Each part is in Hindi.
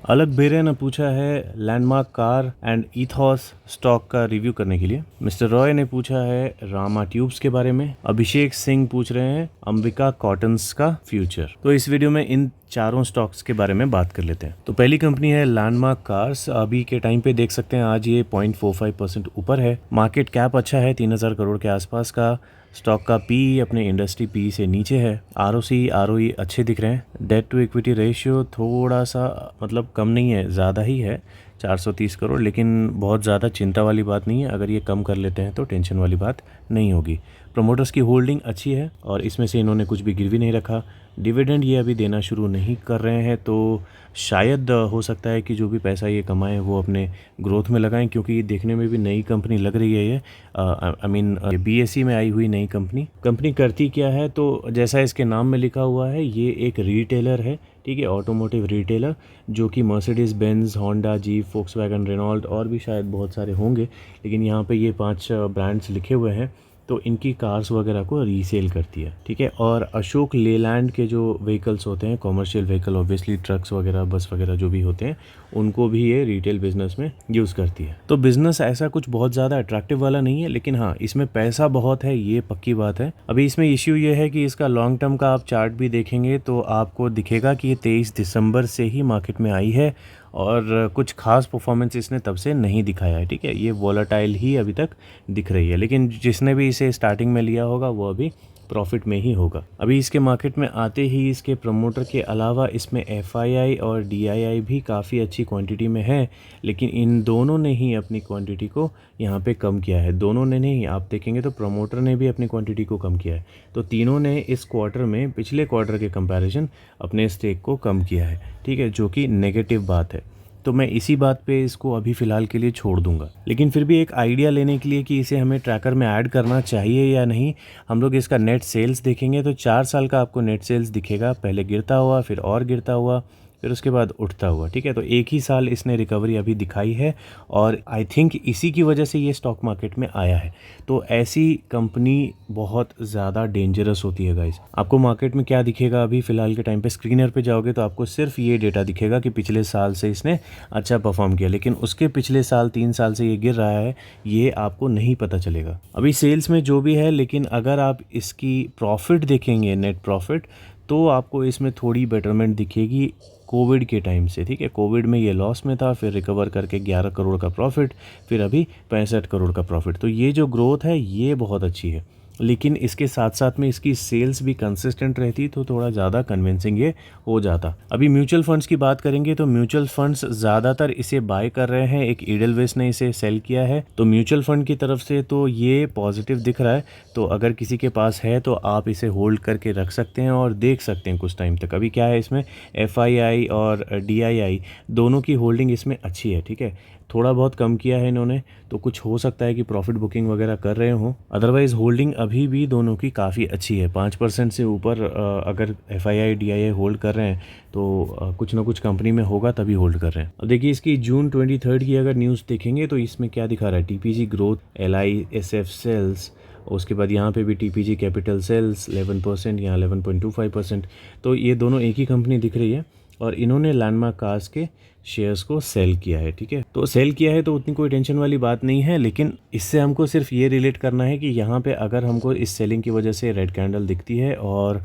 अलग बेरे ने पूछा है लैंडमार्क कार एंड ईथॉस स्टॉक का रिव्यू करने के लिए। मिस्टर रॉय ने पूछा है रामा ट्यूब्स के बारे में। अभिषेक सिंह पूछ रहे हैं अंबिका कॉटन्स का फ्यूचर। तो इस वीडियो में इन चारों स्टॉक्स के बारे में बात कर लेते हैं। तो पहली कंपनी है लैंडमार्क कार्स। अभी के टाइम पे देख सकते हैं आज ये 0.45% ऊपर है। मार्केट कैप अच्छा है, 3000 करोड़ के आसपास का। स्टॉक का पी अपने इंडस्ट्री पी से नीचे है। आरओसी आरओई अच्छे दिख रहे हैं। डेट टू इक्विटी रेशियो थोड़ा सा मतलब कम नहीं है, ज़्यादा ही है, 430 करोड़, लेकिन बहुत ज़्यादा चिंता वाली बात नहीं है। अगर ये कम कर लेते हैं तो टेंशन वाली बात नहीं होगी। प्रमोटर्स की होल्डिंग अच्छी है और इसमें से इन्होंने कुछ भी गिरवी नहीं रखा। डिविडेंड ये अभी देना शुरू नहीं कर रहे हैं, तो शायद हो सकता है कि जो भी पैसा ये कमाएं वो अपने ग्रोथ में लगाएं, क्योंकि देखने में भी नई कंपनी लग रही है ये। आई मीन बीएसई में आई हुई नई कंपनी करती क्या है, तो जैसा इसके नाम में लिखा हुआ है ये एक रिटेलर है, ठीक है, ऑटोमोटिव रिटेलर, जो कि Mercedes Benz, Honda, Jeep, Volkswagen, Renault और भी शायद बहुत सारे होंगे, लेकिन यहाँ पे ये 5 ब्रांड्स लिखे हुए हैं। तो इनकी कार्स वगैरह को रीसेल करती है, ठीक है। और अशोक लेलैंड के जो व्हीकल्स होते हैं, कॉमर्शियल व्हीकल, ऑब्वियसली ट्रक्स वगैरह, बस वगैरह जो भी होते हैं, उनको भी ये रिटेल बिजनेस में यूज़ करती है। तो बिजनेस ऐसा कुछ बहुत ज़्यादा अट्रैक्टिव वाला नहीं है, लेकिन हाँ इसमें पैसा बहुत है, ये पक्की बात है। अभी इसमें इश्यू ये है कि इसका लॉन्ग टर्म का आप चार्ट भी देखेंगे तो आपको दिखेगा कि ये 23 दिसंबर से ही मार्केट में आई है और कुछ खास परफॉर्मेंस इसने तब से नहीं दिखाया है, ठीक है। ये वॉलेटाइल ही अभी तक दिख रही है, लेकिन जिसने भी इसे स्टार्टिंग में लिया होगा वो अभी प्रॉफिट में ही होगा। अभी इसके मार्केट में आते ही इसके प्रमोटर के अलावा इसमें एफआईआई और डीआईआई भी काफ़ी अच्छी क्वांटिटी में है, लेकिन इन दोनों ने ही अपनी क्वांटिटी को यहाँ पे कम किया है। दोनों ने नहीं, आप देखेंगे तो प्रमोटर ने भी अपनी क्वांटिटी को कम किया है। तो तीनों ने इस क्वार्टर में पिछले क्वार्टर के कंपैरिजन अपने स्टेक को कम किया है, ठीक है, जो कि नेगेटिव बात है। तो मैं इसी बात पे इसको अभी फ़िलहाल के लिए छोड़ दूंगा, लेकिन फिर भी एक आइडिया लेने के लिए कि इसे हमें ट्रैकर में ऐड करना चाहिए या नहीं, हम लोग इसका नेट सेल्स देखेंगे तो 4 साल का आपको नेट सेल्स दिखेगा, पहले गिरता हुआ, फिर और गिरता हुआ, फिर उसके बाद उठता हुआ, ठीक है। तो एक ही साल इसने रिकवरी अभी दिखाई है और आई थिंक इसी की वजह से ये स्टॉक मार्केट में आया है। तो ऐसी कंपनी बहुत ज़्यादा डेंजरस होती है गाइस। आपको मार्केट में क्या दिखेगा, अभी फ़िलहाल के टाइम पे स्क्रीनर पे जाओगे तो आपको सिर्फ ये डेटा दिखेगा कि पिछले साल से इसने अच्छा परफॉर्म किया, लेकिन उसके पिछले साल 3 साल से ये गिर रहा है, ये आपको नहीं पता चलेगा। अभी सेल्स में जो भी है, लेकिन अगर आप इसकी प्रॉफिट देखेंगे, नेट प्रॉफिट, तो आपको इसमें थोड़ी बेटरमेंट दिखेगी कोविड के टाइम से, ठीक है। कोविड में ये लॉस में था, फिर रिकवर करके 11 करोड़ का प्रॉफिट, फिर अभी 65 करोड़ का प्रॉफिट। तो ये जो ग्रोथ है ये बहुत अच्छी है, लेकिन इसके साथ साथ में इसकी सेल्स भी कंसिस्टेंट रहती तो थोड़ा ज़्यादा कन्विंसिंग ये हो जाता। अभी म्यूचुअल फंड्स की बात करेंगे तो म्यूचुअल फंड्स ज़्यादातर इसे बाय कर रहे हैं। एक ईडलवेस ने इसे सेल किया है, तो म्यूचुअल फंड की तरफ से तो ये पॉजिटिव दिख रहा है। तो अगर किसी के पास है तो आप इसे होल्ड करके रख सकते हैं और देख सकते हैं कुछ टाइम तक। अभी क्या है, इसमें एफआईआई और डीआईआई दोनों की होल्डिंग इसमें अच्छी है, ठीक है। थोड़ा बहुत कम किया है इन्होंने, तो कुछ हो सकता है कि प्रॉफिट बुकिंग वगैरह कर रहे हों, अदरवाइज़ होल्डिंग अभी भी दोनों की काफ़ी अच्छी है। 5% से ऊपर अगर एफआईआई डीआईआई होल्ड कर रहे हैं तो कुछ ना कुछ कंपनी में होगा तभी होल्ड कर रहे हैं। अब देखिए इसकी जून 23 की अगर न्यूज़ देखेंगे तो इसमें क्या दिखा रहा है, टीपीजी ग्रोथ, LISF सेल्स, उसके बाद यहाँ पे भी टीपीजी कैपिटल सेल्स 11%, यहाँ 11.25%। तो ये दोनों एक ही कंपनी दिख रही है और इन्होंने लैंडमार्क कार्स के शेयर्स को सेल किया है, ठीक है। तो सेल किया है तो उतनी कोई टेंशन वाली बात नहीं है, लेकिन इससे हमको सिर्फ ये रिलेट करना है कि यहाँ पे अगर हमको इस सेलिंग की वजह से रेड कैंडल दिखती है और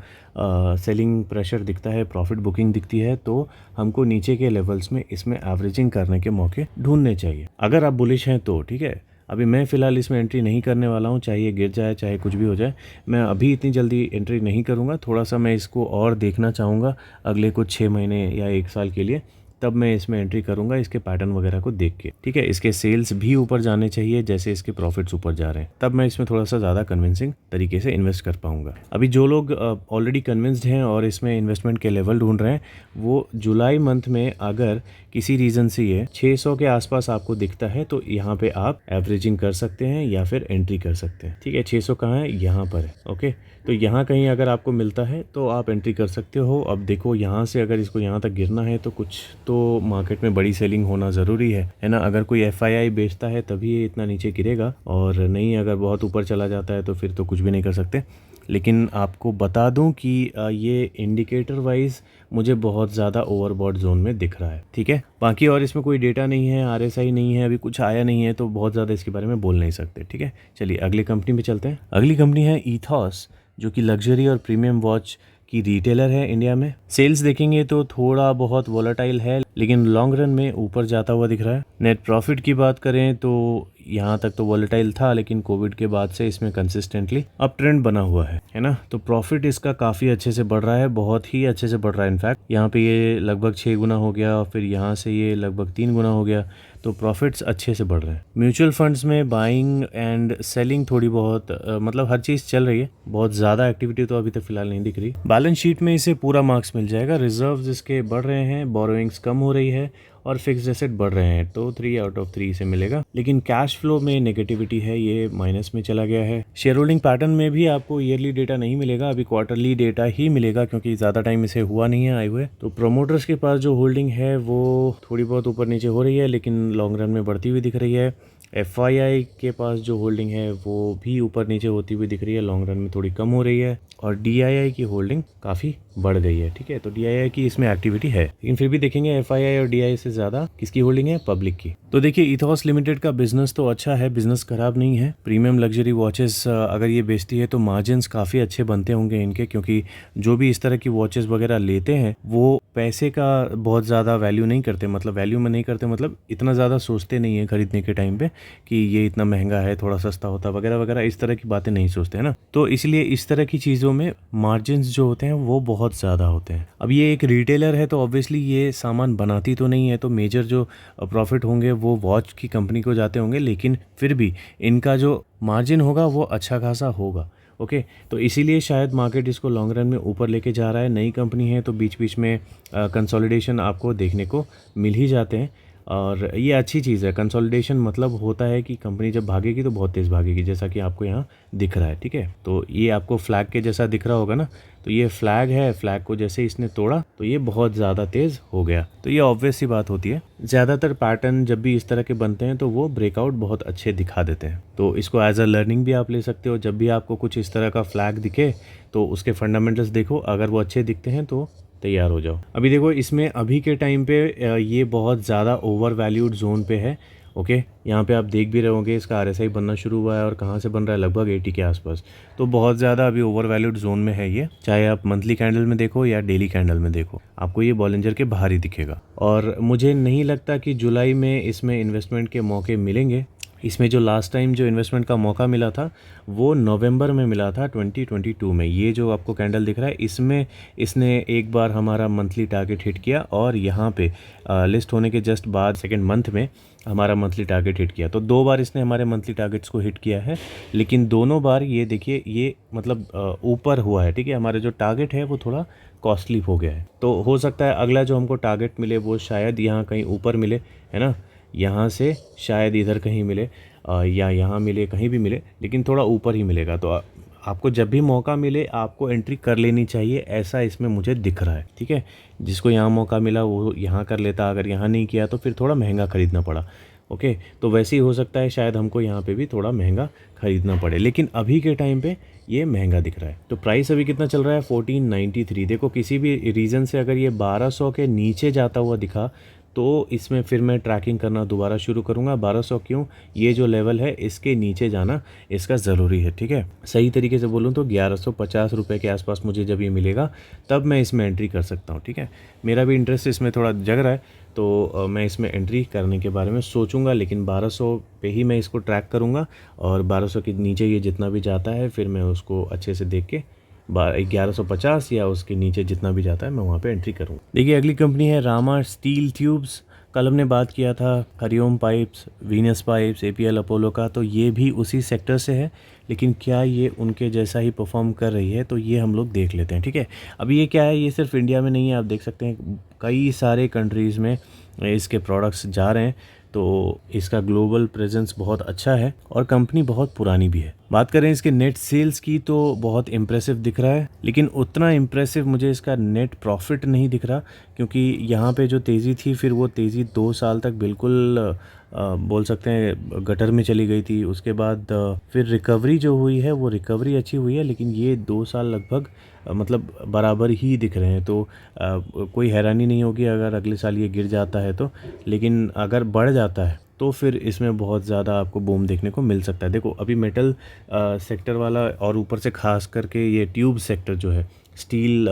सेलिंग प्रेशर दिखता है, प्रॉफिट बुकिंग दिखती है, तो हमको नीचे के लेवल्स में इसमें एवरेजिंग करने के मौके ढूंढने चाहिए अगर आप बुलिश हैं तो, ठीक है। अभी मैं फ़िलहाल इसमें एंट्री नहीं करने वाला हूँ, चाहे ये गिर जाए चाहे कुछ भी हो जाए, मैं अभी इतनी जल्दी एंट्री नहीं करूँगा। थोड़ा सा मैं इसको और देखना चाहूँगा अगले कुछ 6 महीने या 1 साल के लिए, तब मैं इसमें एंट्री करूंगा इसके पैटर्न वगैरह को देख के, ठीक है। इसके सेल्स भी ऊपर जाने चाहिए जैसे इसके प्रॉफिट्स ऊपर जा रहे हैं, तब मैं इसमें थोड़ा सा ज़्यादा कन्विंसिंग तरीके से इन्वेस्ट कर पाऊंगा। अभी जो लोग ऑलरेडी कन्विंस्ड हैं और इसमें इन्वेस्टमेंट के लेवल ढूंढ रहे हैं, वो जुलाई मंथ में अगर किसी रीज़न से ये 600 के आसपास आपको दिखता है तो यहाँ पे आप एवरेजिंग कर सकते हैं या फिर एंट्री कर सकते हैं, ठीक है। 600 कहाँ है, यहाँ पर है, ओके। तो यहाँ कहीं अगर आपको मिलता है तो आप एंट्री कर सकते हो। अब देखो यहाँ से अगर इसको यहाँ तक गिरना है तो कुछ तो मार्केट में बड़ी सेलिंग होना ज़रूरी है ना। अगर कोई एफआईआई बेचता है तभी ये इतना नीचे गिरेगा, और नहीं अगर बहुत ऊपर चला जाता है तो फिर तो कुछ भी नहीं कर सकते। लेकिन आपको बता दूं कि ये इंडिकेटर वाइज मुझे बहुत ज़्यादा ओवरबॉट जोन में दिख रहा है। ठीक है, बाकी और इसमें कोई डेटा नहीं है, RSI नहीं है, अभी कुछ आया नहीं है, तो बहुत ज़्यादा इसके बारे में बोल नहीं सकते। ठीक है, चलिए अगली कंपनी पे चलते हैं। अगली कंपनी है ईथॉस, जो कि लग्जरी और प्रीमियम वॉच की रिटेलर है इंडिया में। सेल्स देखेंगे तो थोड़ा बहुत वोलेटाइल है, लेकिन लॉन्ग रन में ऊपर जाता हुआ दिख रहा है। नेट प्रॉफिट की बात करें तो यहाँ तक तो वोलेटाइल था, लेकिन कोविड के बाद से इसमें कंसिस्टेंटली अप ट्रेंड बना हुआ है ना। तो प्रॉफिट इसका काफ़ी अच्छे से बढ़ रहा है, बहुत ही अच्छे से बढ़ रहा है। इनफैक्ट यहाँ पे ये लगभग 6 गुना हो गया, और फिर यहाँ से ये लगभग 3 गुना हो गया, तो प्रॉफिट्स अच्छे से बढ़ रहे हैं। म्यूचुअल फंड्स में बाइंग एंड सेलिंग थोड़ी बहुत मतलब हर चीज़ चल रही है, बहुत ज़्यादा एक्टिविटी तो अभी तक फिलहाल नहीं दिख रही। बैलेंस शीट में इसे पूरा मार्क्स मिल जाएगा। रिजर्व्स इसके बढ़ रहे हैं, बोरोइंग्स कम हो रही है, और फिक्स्ड एसेट बढ़ रहे हैं, तो 3 आउट ऑफ 3 से मिलेगा। लेकिन कैश फ्लो में नेगेटिविटी है, ये माइनस में चला गया है। शेयर होल्डिंग पैटर्न में भी आपको ईयरली डेटा नहीं मिलेगा, अभी क्वार्टरली डेटा ही मिलेगा, क्योंकि ज़्यादा टाइम इसे हुआ नहीं है आए हुए। तो प्रोमोटर्स के पास जो होल्डिंग है वो थोड़ी बहुत ऊपर नीचे हो रही है, लेकिन लॉन्ग रन में बढ़ती हुई दिख रही है। FII के पास जो होल्डिंग है वो भी ऊपर नीचे होती हुई दिख रही है, लॉन्ग रन में थोड़ी कम हो रही है। और DII की होल्डिंग काफ़ी बढ़ गई है। ठीक है, तो DII की इसमें एक्टिविटी है, लेकिन फिर भी देखेंगे FII और DII से ज़्यादा किसकी होल्डिंग है, पब्लिक की। तो देखिए ईथॉस लिमिटेड का बिजनेस तो अच्छा है, बिजनेस खराब नहीं है। प्रीमियम लग्जरी वॉचेस अगर ये बेचती है तो मार्जिन्स काफ़ी अच्छे बनते होंगे इनके, क्योंकि जो भी इस तरह की वॉचेस वगैरह लेते हैं वो पैसे का बहुत ज़्यादा वैल्यू नहीं करते, मतलब वैल्यू में नहीं करते, मतलब इतना ज़्यादा सोचते नहीं है खरीदने के टाइम पे कि ये इतना महंगा है, थोड़ा सस्ता होता वगैरह वगैरह, इस तरह की बातें नहीं सोचते हैं ना। तो इसलिए इस तरह की चीज़ों में मार्जिन्स जो होते हैं वो बहुत ज़्यादा होते हैं। अब ये एक रिटेलर है, तो ऑब्वियसली ये सामान बनाती तो नहीं है, तो मेजर जो प्रॉफिट होंगे वो वॉच की कंपनी को जाते होंगे, लेकिन फिर भी इनका जो मार्जिन होगा वो अच्छा खासा होगा। ओके, तो इसीलिए शायद मार्केट इसको लॉन्ग रन में ऊपर लेके जा रहा है। नई कंपनी है तो बीच बीच में कंसोलिडेशन आपको देखने को मिल ही जाते हैं, और ये अच्छी चीज़ है। कंसोलिडेशन मतलब होता है कि कंपनी जब भागेगी तो बहुत तेज़ भागेगी, जैसा कि आपको यहाँ दिख रहा है। ठीक है, तो ये आपको फ्लैग के जैसा दिख रहा होगा ना, तो ये फ्लैग है, फ्लैग को जैसे इसने तोड़ा तो ये बहुत ज़्यादा तेज़ हो गया। तो ये ऑब्वियस सी बात होती है, ज़्यादातर पैटर्न जब भी इस तरह के बनते हैं तो वो ब्रेकआउट बहुत अच्छे दिखा देते हैं। तो इसको एज अ लर्निंग भी आप ले सकते हो। जब भी आपको कुछ इस तरह का फ्लैग दिखे तो उसके फंडामेंटल्स देखो, अगर वो अच्छे दिखते हैं तो तैयार हो जाओ। अभी देखो इसमें अभी के टाइम पे ये बहुत ज़्यादा ओवर वैल्यूड जोन पे है। ओके, यहाँ पे आप देख भी रहे होंगे इसका RSI बनना शुरू हुआ है, और कहाँ से बन रहा है, लगभग 80 के आसपास। तो बहुत ज़्यादा अभी ओवर वैल्यूड जोन में है ये, चाहे आप मंथली कैंडल में देखो या डेली कैंडल में देखो, आपको ये बॉलिंजर के बाहर ही दिखेगा। और मुझे नहीं लगता कि जुलाई में इसमें इन्वेस्टमेंट के मौके मिलेंगे। इसमें जो लास्ट टाइम जो इन्वेस्टमेंट का मौका मिला था वो नवंबर में मिला था 2022 में। ये जो आपको कैंडल दिख रहा है इसमें इसने एक बार हमारा मंथली टारगेट हिट किया, और यहाँ पे लिस्ट होने के जस्ट बाद सेकेंड मंथ में हमारा मंथली टारगेट हिट किया। तो 2 बार इसने हमारे मंथली टारगेट्स को हिट किया है, लेकिन दोनों बार ये देखिए ये मतलब ऊपर हुआ है। ठीक है, हमारे जो टारगेट है वो थोड़ा कॉस्टली हो गया है। तो हो सकता है अगला जो हमको टारगेट मिले वो शायद यहाँ कहीं ऊपर मिले, है ना, यहाँ से शायद इधर कहीं मिले या यहाँ मिले, कहीं भी मिले, लेकिन थोड़ा ऊपर ही मिलेगा। तो आपको जब भी मौका मिले आपको एंट्री कर लेनी चाहिए, ऐसा इसमें मुझे दिख रहा है। ठीक है, जिसको यहाँ मौका मिला वो यहाँ कर लेता, अगर यहाँ नहीं किया तो फिर थोड़ा महंगा ख़रीदना पड़ा। ओके, तो वैसे ही हो सकता है शायद हमको यहाँ पे भी थोड़ा महंगा ख़रीदना पड़े, लेकिन अभी के टाइम पे ये महंगा दिख रहा है। तो प्राइस अभी कितना चल रहा है, 1493। देखो किसी भी रीज़न से अगर ये 1200 के नीचे जाता हुआ दिखा तो इसमें फिर मैं ट्रैकिंग करना दोबारा शुरू करूँगा। 1200 क्यों, ये जो लेवल है इसके नीचे जाना इसका ज़रूरी है। ठीक है, सही तरीके से बोलूँ तो 1150 रुपये के आसपास मुझे जब ये मिलेगा तब मैं इसमें एंट्री कर सकता हूँ। ठीक है, मेरा भी इंटरेस्ट इसमें थोड़ा जग रहा है, तो मैं इसमें एंट्री करने के बारे में सोचूंगा, लेकिन 1200 पे ही मैं इसको ट्रैक करूँगा, और 1200 के नीचे ये जितना भी जाता है फिर मैं उसको अच्छे से देख के 1150 या उसके नीचे जितना भी जाता है मैं वहाँ पे एंट्री करूँगा। देखिए अगली कंपनी है रामा स्टील ट्यूब्स। कल हमने बात किया था Hariom pipes, Venus pipes, APL Apollo का, तो ये भी उसी सेक्टर से है, लेकिन क्या ये उनके जैसा ही परफॉर्म कर रही है, तो ये हम लोग देख लेते हैं। ठीक है, अभी ये क्या है, ये सिर्फ इंडिया में नहीं है, आप देख सकते हैं कई सारे कंट्रीज़ में इसके प्रोडक्ट्स जा रहे हैं, तो इसका ग्लोबल प्रेजेंस बहुत अच्छा है और कंपनी बहुत पुरानी भी है। बात करें इसके नेट सेल्स की तो बहुत इम्प्रेसिव दिख रहा है, लेकिन उतना इम्प्रेसिव मुझे इसका नेट प्रॉफिट नहीं दिख रहा, क्योंकि यहाँ पे जो तेज़ी थी फिर वो तेज़ी 2 साल तक बिल्कुल बोल सकते हैं गटर में चली गई थी। उसके बाद फिर रिकवरी जो हुई है वो रिकवरी अच्छी हुई है, लेकिन ये 2 साल लगभग मतलब बराबर ही दिख रहे हैं। तो कोई हैरानी नहीं होगी अगर अगले साल ये गिर जाता है तो, लेकिन अगर बढ़ जाता है तो फिर इसमें बहुत ज़्यादा आपको बूम देखने को मिल सकता है। देखो अभी मेटल सेक्टर वाला और ऊपर से खास करके ये ट्यूब सेक्टर जो है, स्टील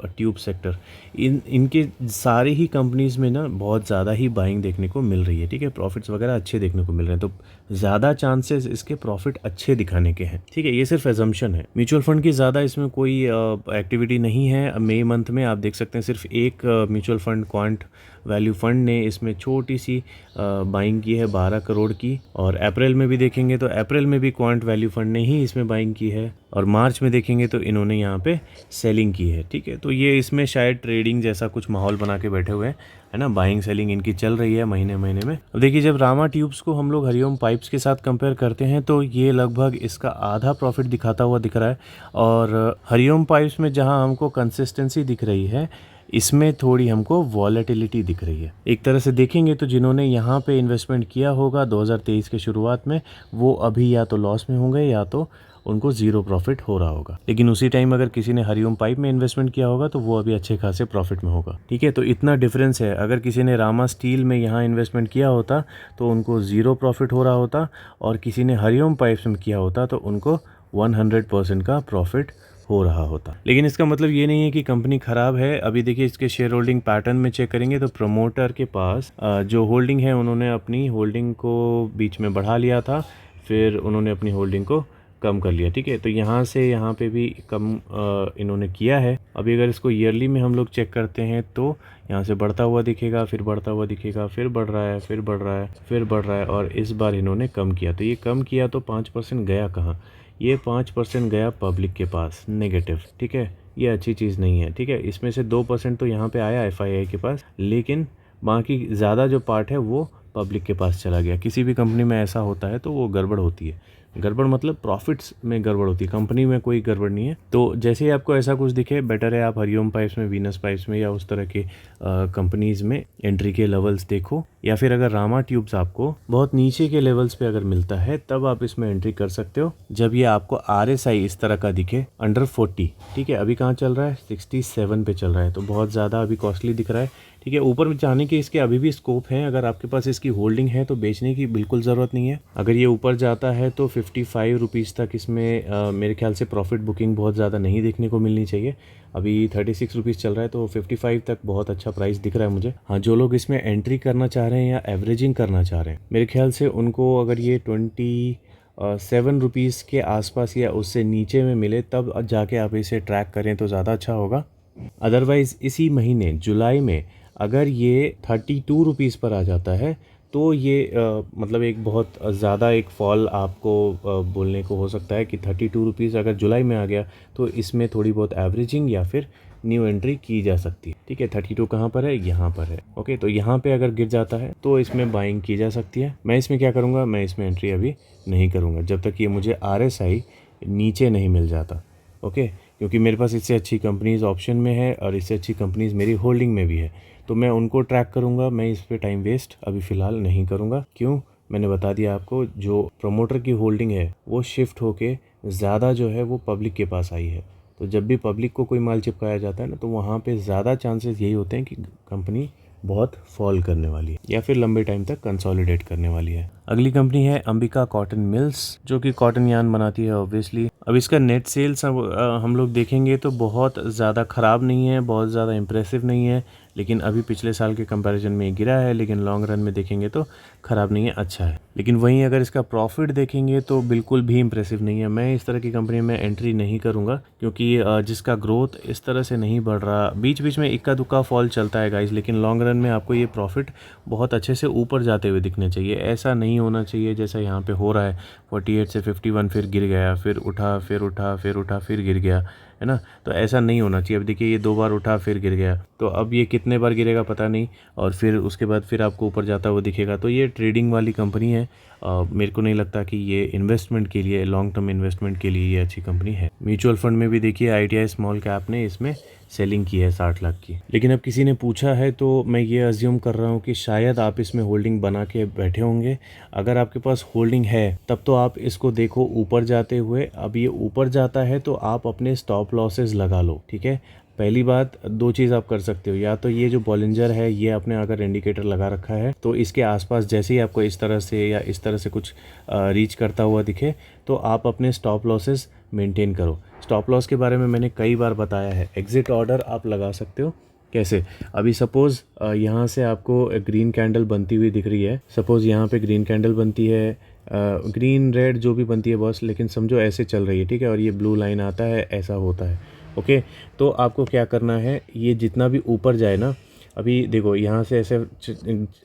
ट्यूब सेक्टर, इनके सारे ही कंपनीज़ में ना बहुत ज़्यादा ही बाइंग देखने को मिल रही है। ठीक है, प्रॉफिट्स वगैरह अच्छे देखने को मिल रहे हैं, तो ज़्यादा चांसेस इसके प्रॉफिट अच्छे दिखाने के हैं। ठीक है, ये सिर्फ एजम्पशन है। म्यूचुअल फंड की ज़्यादा इसमें कोई एक्टिविटी नहीं है। मई मंथ में आप देख सकते हैं सिर्फ एक mutual fund quant value fund ने इसमें छोटी सी बाइंग की है 12 करोड़ की, और अप्रैल में भी देखेंगे तो अप्रैल में भी क्वांट वैल्यू फंड ने ही इसमें बाइंग की है, और मार्च में देखेंगे तो इन्होंने यहाँ पे सेलिंग की है। ठीक है, तो ये इसमें शायद ट्रेडिंग जैसा कुछ माहौल बना के बैठे हुए हैं, है ना, बाइंग सेलिंग इनकी चल रही है महीने महीने में। अब देखिए जब रामा ट्यूब्स को हम लोग हरिओम पाइप्स के साथ कंपेयर करते हैं तो ये लगभग इसका आधा प्रॉफिट दिखाता हुआ दिख रहा है, और हरिओम पाइप्स में जहाँ हमको कंसिस्टेंसी दिख रही है, इसमें थोड़ी हमको वॉलेटिलिटी दिख रही है। एक तरह से देखेंगे तो जिन्होंने यहाँ पे इन्वेस्टमेंट किया होगा 2023 के शुरुआत में, वो अभी या तो लॉस में होंगे या तो उनको ज़ीरो प्रॉफिट हो रहा होगा। लेकिन उसी टाइम अगर किसी ने हरिओम पाइप में इन्वेस्टमेंट किया होगा तो वो अभी अच्छे खासे प्रॉफिट में होगा। ठीक है, तो इतना डिफरेंस है। अगर किसी ने रामा स्टील में यहाँ इन्वेस्टमेंट किया होता तो उनको ज़ीरो प्रॉफिट हो रहा होता, और किसी ने हरिओम पाइप्स में किया होता तो उनको 100% का प्रॉफिट हो रहा होता। लेकिन इसका मतलब ये नहीं है कि कंपनी ख़राब है। अभी देखिए इसके शेयर होल्डिंग पैटर्न में चेक करेंगे तो प्रमोटर के पास जो होल्डिंग है, उन्होंने अपनी होल्डिंग को बीच में बढ़ा लिया था, फिर उन्होंने अपनी होल्डिंग को कम कर लिया। ठीक है, तो यहाँ से यहाँ पे भी कम इन्होंने किया है। अभी अगर इसको ईयरली में हम लोग चेक करते हैं तो यहाँ से बढ़ता हुआ दिखेगा, फिर बढ़ता हुआ दिखेगा, फिर बढ़ रहा है, फिर बढ़ रहा है, फिर बढ़ रहा है, और इस बार इन्होंने कम किया। तो ये कम किया तो 5% गया कहाँ? ये 5% गया पब्लिक के पास नेगेटिव। ठीक है, ये अच्छी चीज़ नहीं है। ठीक है, इसमें से 2% तो यहाँ पे आया FII के पास, लेकिन बाकी ज़्यादा जो पार्ट है वो पब्लिक के पास चला गया। किसी भी कंपनी में ऐसा होता है तो वो गड़बड़ होती है। गड़बड़ मतलब प्रॉफिट्स में गड़बड़ होती है, कंपनी में कोई गड़बड़ नहीं है। तो जैसे ही आपको ऐसा कुछ दिखे, बेटर है आप हरिओम पाइप्स में, वीनस पाइप्स में या उस तरह के कंपनीज़ में एंट्री के लेवल्स देखो, या फिर अगर रामा ट्यूब्स आपको बहुत नीचे के लेवल्स पे अगर मिलता है तब आप इसमें एंट्री कर सकते हो, जब ये आपको RSI इस तरह का दिखे अंडर 40। ठीक है, अभी कहाँ चल रहा है? 67 पे चल रहा है, तो बहुत ज़्यादा अभी कॉस्टली दिख रहा है। ठीक है, ऊपर में जाने के इसके अभी भी स्कोप है। अगर आपके पास इसकी होल्डिंग है तो बेचने की बिल्कुल ज़रूरत नहीं है। अगर ये ऊपर जाता है तो 55 रुपीज़ तक इसमें मेरे ख्याल से प्रॉफिट बुकिंग बहुत ज़्यादा नहीं देखने को मिलनी चाहिए। अभी 36 रुपीज़ चल रहा है, तो 55 तक बहुत अच्छा प्राइस दिख रहा है मुझे। हाँ, जो लोग इसमें एंट्री करना चाह रहे हैं या एवरेजिंग करना चाह रहे हैं, मेरे ख्याल से उनको अगर ये 27 रुपीज़ के आसपास या उससे नीचे में मिले तब जाके आप इसे ट्रैक करें तो ज़्यादा अच्छा होगा। अदरवाइज़ इसी महीने जुलाई में अगर ये 32 रुपीज़ पर आ जाता है तो ये मतलब एक बहुत ज़्यादा एक फॉल आपको बोलने को हो सकता है कि 32 रुपीज़ अगर जुलाई में आ गया तो इसमें थोड़ी बहुत एवरेजिंग या फिर न्यू एंट्री की जा सकती है। ठीक है, 32 कहाँ पर है? यहाँ पर है। ओके, तो यहाँ पे अगर गिर जाता है तो इसमें बाइंग की जा सकती है। मैं इसमें क्या करूँगा? मैं इसमें एंट्री अभी नहीं करूँगा जब तक ये मुझे RSI नीचे नहीं मिल जाता। ओके, क्योंकि मेरे पास इससे अच्छी कंपनीज़ ऑप्शन में है और इससे अच्छी कंपनीज़ मेरी होल्डिंग में भी है, तो मैं उनको ट्रैक करूँगा। मैं इस पे टाइम वेस्ट अभी फ़िलहाल नहीं करूँगा। क्यों? मैंने बता दिया आपको, जो प्रमोटर की होल्डिंग है वो शिफ्ट होके ज़्यादा जो है वो पब्लिक के पास आई है। तो जब भी पब्लिक को कोई माल चिपकाया जाता है ना, तो वहाँ पे ज़्यादा चांसेस यही होते हैं कि कंपनी बहुत फॉल करने वाली है या फिर लंबे टाइम तक कंसोलिडेट करने वाली है। अगली कंपनी है अंबिका कॉटन मिल्स, जो कि कॉटन यार्न बनाती है ऑब्वियसली। अब इसका नेट सेल्स हम लोग देखेंगे तो बहुत ज़्यादा ख़राब नहीं है, बहुत ज़्यादा इम्प्रेसिव नहीं है, लेकिन अभी पिछले साल के कंपैरिजन में गिरा है, लेकिन लॉन्ग रन में देखेंगे तो ख़राब नहीं है, अच्छा है। लेकिन वहीं अगर इसका प्रॉफिट देखेंगे तो बिल्कुल भी इम्प्रेसिव नहीं है। मैं इस तरह की कंपनी में एंट्री नहीं करूँगा, क्योंकि जिसका ग्रोथ इस तरह से नहीं बढ़ रहा, बीच बीच में इक्का दुक्का फॉल चलता है गाइस, लेकिन लॉन्ग रन में आपको ये प्रॉफिट बहुत अच्छे से ऊपर जाते हुए दिखने चाहिए। ऐसा नहीं होना चाहिए जैसा यहाँ पे हो रहा है, 48 से 51 फिर गिर गया, फिर उठा, फिर उठा, फिर उठा, फिर गिर गया, है ना। तो ऐसा नहीं होना चाहिए। अब देखिए ये 2 बार उठा फिर गिर गया, तो अब ये कितने बार गिरेगा पता नहीं, और फिर उसके बाद फिर आपको ऊपर जाता हुआ दिखेगा। तो ये ट्रेडिंग वाली कंपनी है। मेरे को नहीं लगता कि ये इन्वेस्टमेंट के लिए, लॉन्ग टर्म इन्वेस्टमेंट के लिए ये अच्छी कंपनी है। म्यूचुअल फंड में भी देखिए ITI स्मॉल कैप ने इसमें सेलिंग की है 60 लाख की। लेकिन अब किसी ने पूछा है तो मैं ये अज्यूम कर रहा हूँ कि शायद आप इसमें होल्डिंग बना के बैठे होंगे। अगर आपके पास होल्डिंग है तब तो आप इसको देखो ऊपर जाते हुए। अब ये ऊपर जाता है तो आप अपने स्टॉप लॉसेस लगा लो, ठीक है। पहली बात, दो चीज़ आप कर सकते हो, या तो ये जो बॉलिंजर है ये आपने अगर इंडिकेटर लगा रखा है तो इसके आसपास जैसे ही आपको इस तरह से या इस तरह से कुछ रीच करता हुआ दिखे तो आप अपने स्टॉप लॉसेस मेंटेन करो। स्टॉप लॉस के बारे में मैंने कई बार बताया है। एग्जिट ऑर्डर आप लगा सकते हो। कैसे? अभी सपोज़ यहाँ से आपको ग्रीन कैंडल बनती हुई दिख रही है। सपोज़ यहाँ पे ग्रीन कैंडल बनती है, ग्रीन रेड जो भी बनती है बॉस, लेकिन समझो ऐसे चल रही है, ठीक है, और ये ब्लू लाइन आता है, ऐसा होता है, ओके। तो आपको क्या करना है, ये जितना भी ऊपर जाए ना, अभी देखो यहाँ से ऐसे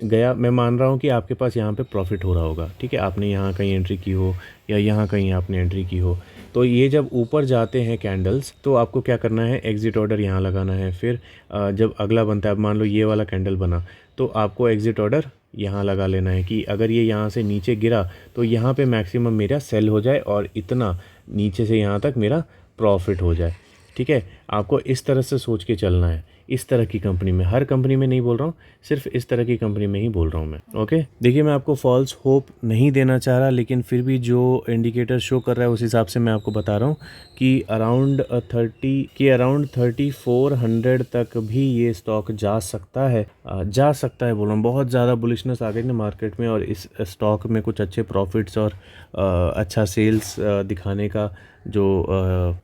गया, मैं मान रहा हूँ कि आपके पास यहाँ पे प्रॉफिट हो रहा होगा, ठीक है, आपने यहाँ कहीं एंट्री की हो या यहाँ कहीं आपने एंट्री की हो। तो ये जब ऊपर जाते हैं कैंडल्स तो आपको क्या करना है, एग्ज़िट ऑर्डर यहाँ लगाना है। फिर जब अगला बनता है, अब मान लो ये वाला कैंडल बना तो आपको एग्ज़िट ऑर्डर यहाँ लगा लेना है कि अगर ये यहाँ से नीचे गिरा तो यहाँ पे मैक्सिमम मेरा सेल हो जाए और इतना नीचे से यहाँ तक मेरा प्रॉफिट हो जाए, ठीक है। आपको इस तरह से सोच के चलना है। इस तरह की कंपनी में, हर कंपनी में नहीं बोल रहा हूँ, सिर्फ इस तरह की कंपनी में ही बोल रहा हूँ मैं, ओके। देखिए, मैं आपको फॉल्स होप नहीं देना चाह रहा, लेकिन फिर भी जो इंडिकेटर शो कर रहा है उस हिसाब से मैं आपको बता रहा हूँ कि अराउंड 3400 तक भी ये स्टॉक जा सकता है बोल रहा हूँ। बहुत ज़्यादा बुलिशनेस आ गई ना मार्केट में, और इस स्टॉक में कुछ अच्छे प्रॉफिट्स और अच्छा सेल्स दिखाने का जो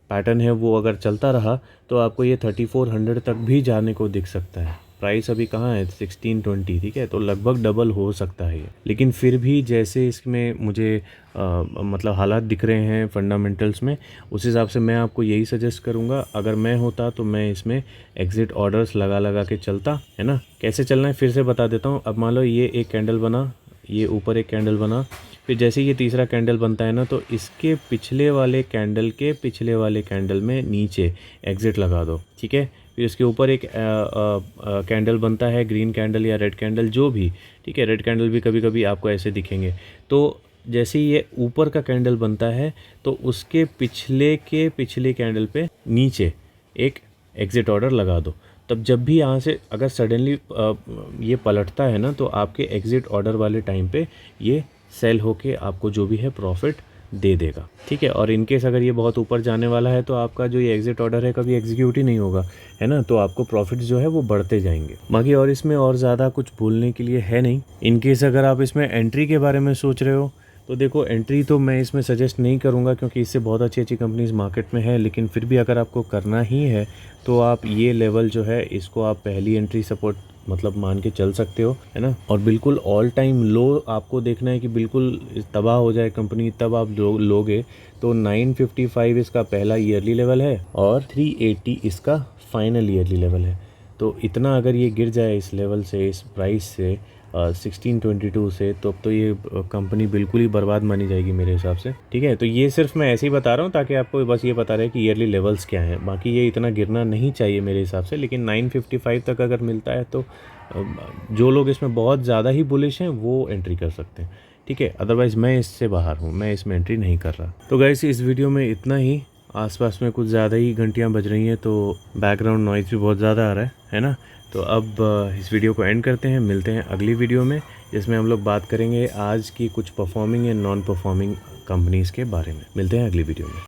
पैटर्न है वो अगर चलता रहा तो आपको ये 3400 तक भी जाने को दिख सकता है। प्राइस अभी कहाँ है, 1620, ठीक है, तो लगभग डबल हो सकता है ये। लेकिन फिर भी जैसे इसमें मुझे मतलब हालात दिख रहे हैं फंडामेंटल्स में, उस हिसाब से मैं आपको यही सजेस्ट करूँगा। अगर मैं होता तो मैं इसमें एग्जिट ऑर्डर्स लगा के चलता, है ना। कैसे चलना है फिर से बता देता हूँ। अब मान लो ये एक कैंडल बना, ये ऊपर एक कैंडल बना, फिर जैसे ये तीसरा कैंडल बनता है ना तो इसके पिछले वाले कैंडल के पिछले वाले कैंडल में नीचे एग्ज़िट लगा दो, ठीक है। फिर इसके ऊपर एक कैंडल बनता है, ग्रीन कैंडल या रेड कैंडल जो भी, ठीक है। रेड कैंडल भी कभी कभी आपको ऐसे दिखेंगे। तो जैसे ये ऊपर का कैंडल बनता है तो उसके पिछले कैंडल पे नीचे एक एग्ज़िट ऑर्डर लगा दो। तब जब भी यहाँ से अगर सडनली ये पलटता है ना तो आपके एग्ज़िट ऑर्डर वाले टाइम पे ये सेल होके आपको जो भी है प्रॉफिट दे देगा, ठीक है। और इनकेस अगर ये बहुत ऊपर जाने वाला है तो आपका जो ये एग्ज़िट ऑर्डर है कभी एग्जीक्यूट ही नहीं होगा, है ना, तो आपको प्रॉफिट जो है वो बढ़ते जाएंगे। बाकी और इसमें और ज़्यादा कुछ भूलने के लिए है नहीं। इनकेस अगर आप इसमें एंट्री के बारे में सोच रहे हो तो देखो, एंट्री तो मैं इसमें सजेस्ट नहीं करूंगा क्योंकि इससे बहुत अच्छी कंपनीज मार्केट में है। लेकिन फिर भी अगर आपको करना ही है तो आप ये लेवल जो है इसको आप पहली एंट्री सपोर्ट मतलब मान के चल सकते हो, है ना। और बिल्कुल ऑल टाइम लो आपको देखना है कि बिल्कुल तबाह हो जाए कंपनी, तब आप लोगे तो 955 इसका पहला ईयरली लेवल है और 380 इसका फाइनल ईयरली लेवल है। तो इतना अगर ये गिर जाए इस लेवल से, इस प्राइस से 1622 से, तो ये कंपनी बिल्कुल ही बर्बाद मानी जाएगी मेरे हिसाब से, ठीक है। तो ये सिर्फ मैं ऐसे ही बता रहा हूँ ताकि आपको बस ये पता रहे कि ईयरली लेवल्स क्या हैं। बाकी ये इतना गिरना नहीं चाहिए मेरे हिसाब से, लेकिन 955 तक अगर मिलता है तो जो लोग इसमें बहुत ज़्यादा ही बुलिश हैं वो एंट्री कर सकते हैं, ठीक है। अदरवाइज़ मैं इससे बाहर हूँ, मैं इसमें एंट्री नहीं कर रहा। तो गाइस, इस वीडियो में इतना ही। आसपास में कुछ ज़्यादा ही घंटियाँ बज रही हैं तो बैकग्राउंड नॉइज़ भी बहुत ज़्यादा आ रहा है ना। तो अब इस वीडियो को एंड करते हैं, मिलते हैं अगली वीडियो में जिसमें हम लोग बात करेंगे आज की कुछ performing and non performing companies के बारे में। मिलते हैं अगली वीडियो में।